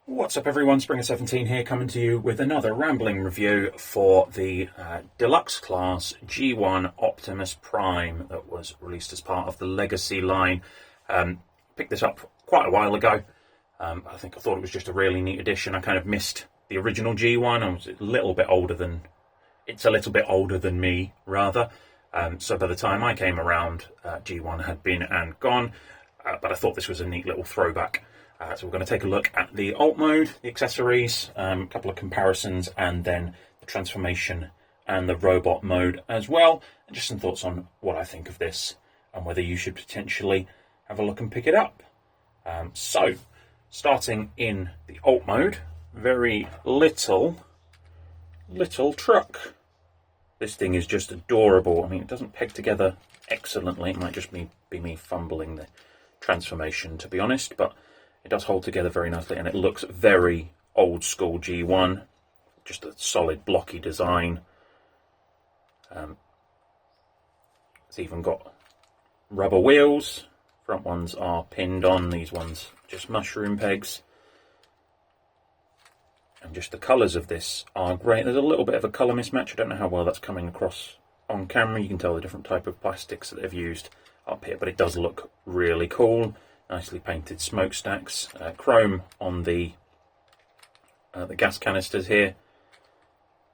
What's up everyone, Springer17 here, coming to you with another rambling review for the deluxe class G1 Optimus Prime that was released as part of the Legacy line. Picked this up quite a while ago. I thought it was just a really neat addition. I kind of missed the original G1. I was a little bit older than, it's a little bit older than me rather. So by the time I came around, G1 had been and gone, but I thought this was a neat little throwback. So we're going to take a look at the alt mode, the accessories, a couple of comparisons, and then the transformation and the robot mode as well, and just some thoughts on what I think of this and whether you should potentially have a look and pick it up. So starting in the alt mode, very little truck. This thing is just adorable. I mean, it doesn't peg together excellently. It might just be me fumbling the transformation, to be honest, but it does hold together very nicely, and it looks very old school G1, just a solid blocky design. It's even got rubber wheels. Front ones are pinned on, these ones just mushroom pegs. And just the colours of this are great. There's a little bit of a colour mismatch. I don't know how well that's coming across on camera. You can tell the different type of plastics that they've used up here, but it does look really cool. Nicely painted smokestacks, chrome on the gas canisters here,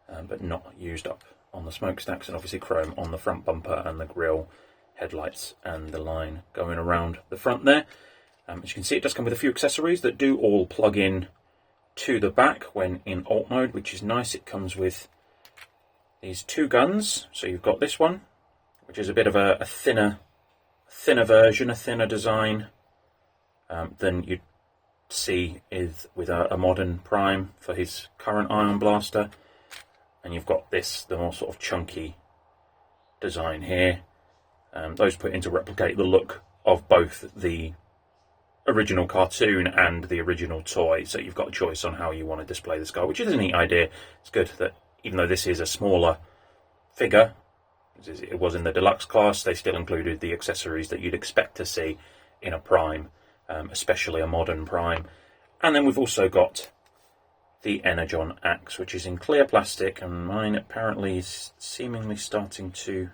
but not used up on the smokestacks, and obviously chrome on the front bumper and the grille, headlights, and the line going around the front there. As you can see, it does come with a few accessories that do all plug in to the back when in alt mode, which is nice. It comes with these two guns. So you've got this one, which is a bit of a thinner version, a thinner design than you'd see with a modern Prime for his current Ion Blaster. And you've got this, the more sort of chunky design here. Those put in to replicate the look of both the original cartoon and the original toy. So you've got a choice on how you want to display this guy, which is a neat idea. It's good that even though this is a smaller figure, as it was in the deluxe class, they still included the accessories that you'd expect to see in a Prime. Especially a modern Prime. And then we've also got the Energon axe, which is in clear plastic, and mine apparently is seemingly starting to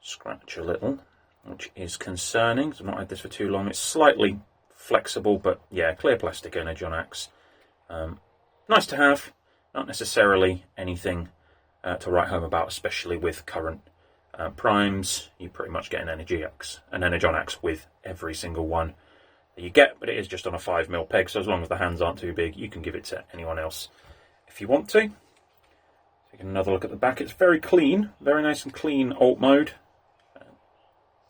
scratch a little, which is concerning, because I've not had this for too long. It's slightly flexible, but yeah, clear plastic Energon axe. Nice to have, not necessarily anything to write home about, especially with current Primes. You pretty much get an Energon axe with every single one that you get, but it is just on a 5mm peg, so as long as the hands aren't too big, you can give it to anyone else if you want to. Take another look at the back. It's very clean, very nice and clean alt mode.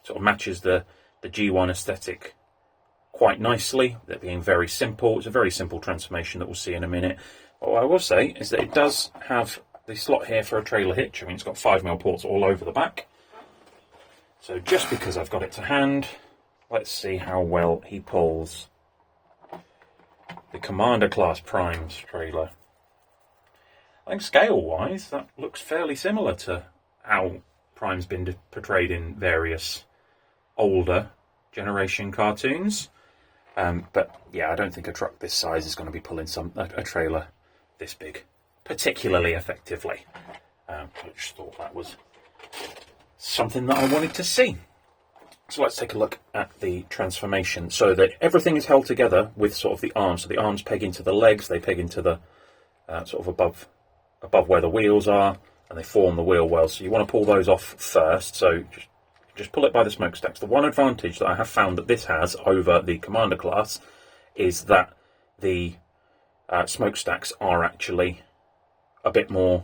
Sort of matches the G1 aesthetic quite nicely, that being very simple. It's a very simple transformation that we'll see in a minute. But what I will say is that it does have the slot here for a trailer hitch. I mean, it's got 5mm ports all over the back. So just because I've got it to hand, let's see how well he pulls the Commander Class Primes trailer. I think scale-wise, that looks fairly similar to how Prime's been portrayed in various older generation cartoons. But yeah, I don't think a truck this size is going to be pulling a trailer this big particularly effectively. I just thought that was something that I wanted to see. So let's take a look at the transformation. So that everything is held together with sort of the arms. So the arms peg into the legs, they peg into the sort of above where the wheels are, and they form the wheel well. So you want to pull those off first. So just pull it by the smokestacks. The one advantage that I have found that this has over the Commander class is that the smokestacks are actually a bit more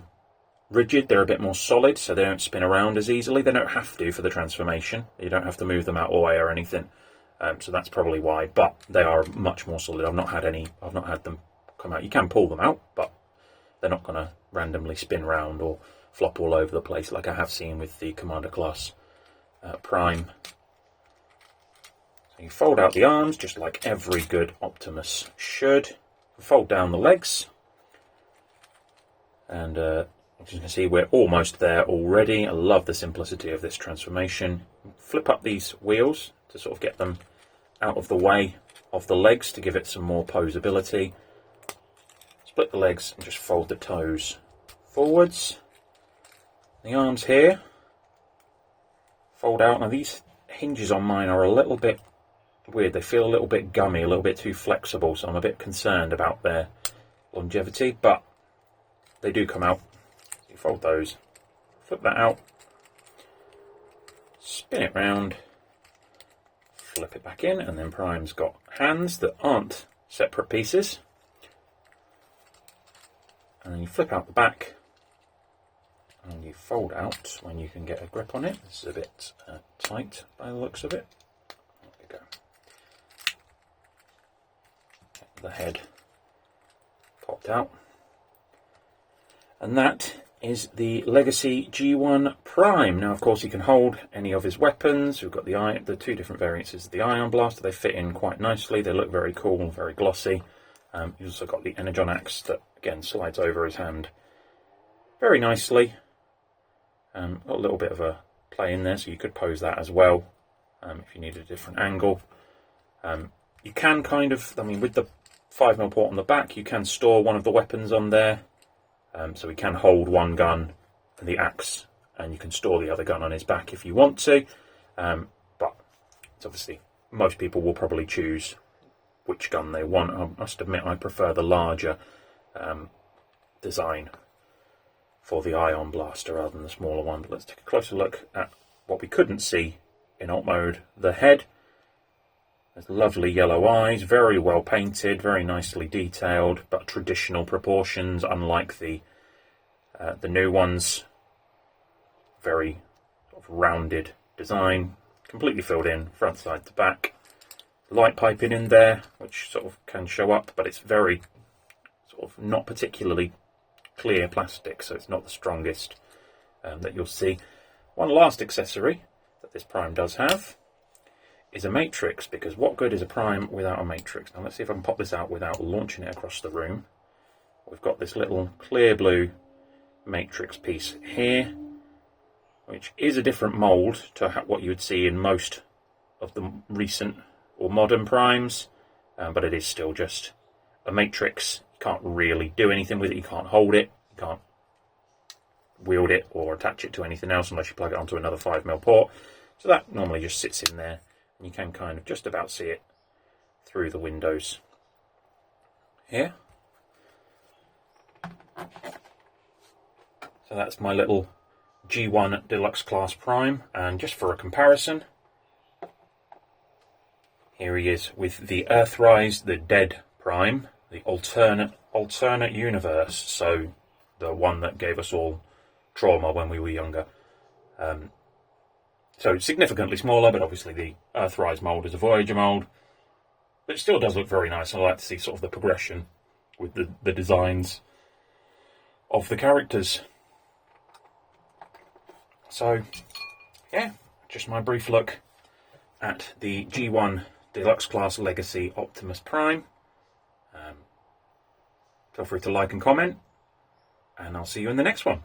rigid, they're a bit more solid, so they don't spin around as easily. They don't have to for the transformation. You don't have to move them out of the way or anything. So that's probably why, but they are much more solid. I've not had them come out. You can pull them out, but they're not going to randomly spin around or flop all over the place like I have seen with the Commander class Prime. So you fold out the arms just like every good Optimus should. Fold down the legs. And as you can see, we're almost there already. I love the simplicity of this transformation. Flip up these wheels to sort of get them out of the way of the legs to give it some more posability. Split the legs and just fold the toes forwards. The arms here fold out. Now these hinges on mine are a little bit weird. They feel a little bit gummy, a little bit too flexible, so I'm a bit concerned about their longevity, but they do come out. You fold those, flip that out, spin it round, flip it back in, and then Prime's got hands that aren't separate pieces. And then you flip out the back and you fold out when you can get a grip on it. This is a bit tight by the looks of it. There we go. Get the head popped out. And that is the Legacy G1 Prime. Now, of course, you can hold any of his weapons. We've got the two different variants of the Ion Blaster. They fit in quite nicely. They look very cool, very glossy. You've also got the Energon Axe that, again, slides over his hand very nicely. Got a little bit of a play in there, so you could pose that as well if you needed a different angle. You can kind of, with the 5mm port on the back, you can store one of the weapons on there. So we can hold one gun and the axe, and you can store the other gun on his back if you want to. But it's obviously, most people will probably choose which gun they want. I must admit I prefer the larger design for the Ion Blaster rather than the smaller one. But let's take a closer look at what we couldn't see in alt mode. The head. There's lovely yellow eyes, very well painted, very nicely detailed, but traditional proportions, unlike the new ones. Very sort of rounded design, completely filled in, front, side to back. Light piping in there, which sort of can show up, but it's very sort of not particularly clear plastic, so it's not the strongest that you'll see. One last accessory that this Prime does have is a matrix, because what good is a Prime without a matrix? Now let's see if I can pop this out without launching it across the room. We've got this little clear blue matrix piece here, which is a different mould to what you would see in most of the recent or modern Primes, but it is still just a matrix. You can't really do anything with it. You can't hold it, you can't wield it or attach it to anything else unless you plug it onto another 5mm port. So that normally just sits in there, and you can kind of just about see it through the windows here. So that's my little G1 Deluxe Class Prime, and just for a comparison, here he is with the Earthrise, the Dead Prime, the alternate universe, so the one that gave us all trauma when we were younger. So significantly smaller, but obviously the Earthrise mould is a Voyager mould. But it still does look very nice. I like to see sort of the progression with the designs of the characters. So, yeah, just my brief look at the G1 Deluxe Class Legacy Optimus Prime. Feel free to like and comment, and I'll see you in the next one.